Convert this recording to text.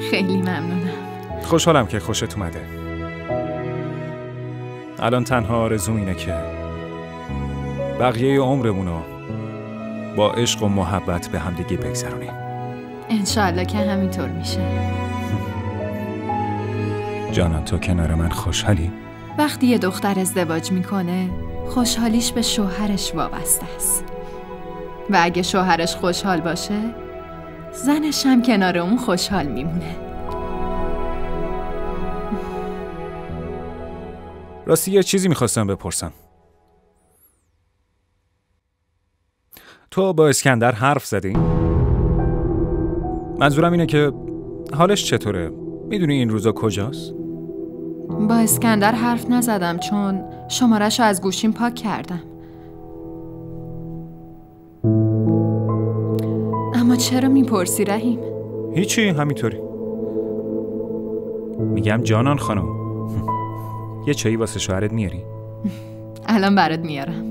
خیلی ممنونم. خوشحالم که خوشت اومده. الان تنها آرزوم اینه که بقیه عمرمونو با عشق و محبت به همدیگه بگذرونیم. انشالله که همینطور میشه. جانان تو کنار من خوشحالی؟ وقتی یه دختر ازدواج میکنه خوشحالیش به شوهرش وابسته است و اگه شوهرش خوشحال باشه زنش هم کنار اون خوشحال میمونه. راستی یه چیزی میخواستم بپرسم. تو با اسکندر حرف زدی؟ منظورم اینه که حالش چطوره؟ میدونی این روزا کجاست؟ با اسکندر حرف نزدم چون شماره‌شو از گوشیم پاک کردم. اما چرا میپرسی رحیم؟ هیچی، همینطوری. میگم جانان خانم، یه چایی واسه شوهرت میاری؟ الان برات میارم.